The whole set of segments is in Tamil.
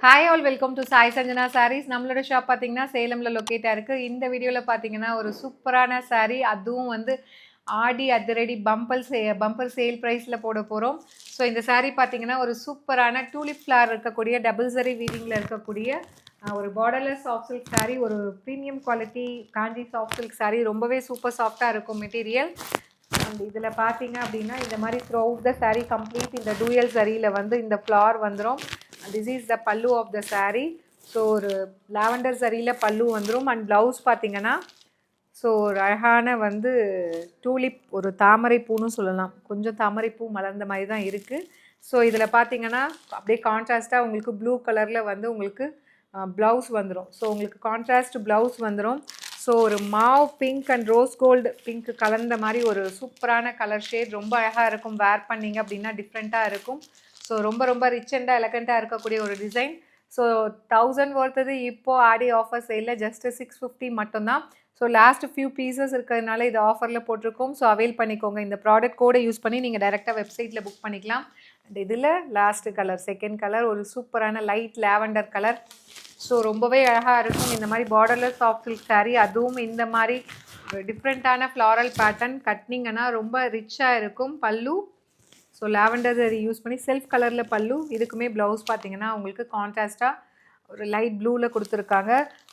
Hi all welcome to Sai Sanjana sarees. நம்மளோட ஷாப் பார்த்தீங்கன்னா சேலமில் லொக்கேட்டாக இருக்குது. இந்த வீடியோவில் பார்த்தீங்கன்னா ஒரு சூப்பரான சாரீ, அதுவும் வந்து ஆடி அதிரடி பம்பர் சேல் ப்ரைஸில் போட போகிறோம். ஸோ இந்த சாரீ பார்த்தீங்கன்னா ஒரு சூப்பரான டூலிப் ஃப்ளார் இருக்கக்கூடிய டபுள் சரி வீவிங்கில் இருக்கக்கூடிய ஒரு பார்டர்லெஸ் சாஃப்ட் சில்க் சாரீ, ஒரு ப்ரீமியம் குவாலிட்டி காஞ்சி சாஃப்ட் சில்க் சாரீ. ரொம்பவே சூப்பர் சாஃப்டாக இருக்கும் மெட்டீரியல். அண்ட் இதில் பார்த்தீங்க அப்படின்னா இந்த மாதிரி through out the sari complete இந்த டூயல் சரியில் வந்து இந்த ஃப்ளார் வந்துடும். This is the pallu of the saree. So ஒரு லாவெண்டர் சரியில் பல்லு வந்துடும். அண்ட் ப்ளவுஸ் பார்த்தீங்கன்னா ஸோ ஒரு அழகான வந்து டூலிப், ஒரு தாமரை பூன்னு சொல்லலாம், கொஞ்சம் தாமரை பூ மலர்ந்த மாதிரி தான் இருக்குது. ஸோ இதில் பார்த்தீங்கன்னா அப்படியே கான்ட்ராஸ்ட்டாக உங்களுக்கு ப்ளூ கலரில் வந்து உங்களுக்கு ப்ளவுஸ் வந்துடும். ஸோ உங்களுக்கு கான்ட்ராஸ்ட் ப்ளவுஸ் வந்துடும். ஸோ ஒரு mauve pink and rose gold pink கலந்த மாதிரி ஒரு சூப்பரான கலர் ஷேட், ரொம்ப அழகாக இருக்கும். வேர் பண்ணிங்க அப்படின்னா டிஃப்ரெண்ட்டாக இருக்கும். ஸோ ரொம்ப ரிச் அண்டாக எலகண்ட்டாக இருக்கக்கூடிய ஒரு டிசைன். ஸோ 1000 ஒர்த்தது இப்போது ஆடி ஆஃபர் சேலில் ஜஸ்ட்டு 650 மட்டும்தான். ஸோ லாஸ்ட் ஃபியூ பீசஸ் இருக்கிறதுனால இது ஆஃபரில் போட்டிருக்கோம். ஸோ அவைல் பண்ணிக்கோங்க. இந்த ப்ராடக்ட் கோடை யூஸ் பண்ணி நீங்கள் டைரெக்டாக வெப்சைட்டில் புக் பண்ணிக்கலாம். அண்ட் இதில் லாஸ்ட் கலர், செகண்ட் கலர், ஒரு சூப்பரான லைட் லாவெண்டர் கலர். ஸோ ரொம்பவே அழகாக இருக்கும். இந்த மாதிரி பார்டர்லெஸ் சாஃப்ட் சில்க் சாரீ, அதுவும் இந்த மாதிரி டிஃப்ரெண்ட்டான ஃப்ளாரல் பேட்டர்ன் கட்டினீங்கன்னா ரொம்ப ரிச்சாக இருக்கும். பல்லு ஸோ லாவெண்டர் சரி யூஸ் பண்ணி செல்ஃப் கலரில் பல்லு. இதுக்குமே ப்ளவுஸ் பார்த்தீங்கன்னா உங்களுக்கு கான்ட்ராஸ்ட்டாக ஒரு லைட் ப்ளூவில் கொடுத்துருக்காங்க.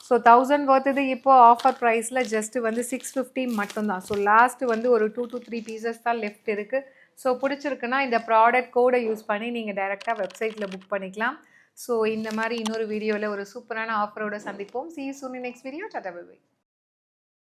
ஸோ 1000 ஒர்த்தது இப்போது ஆஃபர் ப்ரைஸில் ஜஸ்ட்டு வந்து 650 மட்டும்தான். ஸோ லாஸ்ட்டு வந்து ஒரு 2 to 3 பீசஸ் தான் லெஃப்ட் இருக்குது. ஸோ பிடிச்சிருக்குன்னா இந்த ப்ராடக்ட் கோடை யூஸ் பண்ணி நீங்கள் டைரெக்டாக வெப்சைட்டில் புக் பண்ணிக்கலாம். ஸோ இந்த மாதிரி இன்னொரு வீடியோவில் ஒரு சூப்பரான ஆஃபரோடு சந்திப்போம். See you soon in next video. Tata bye bye.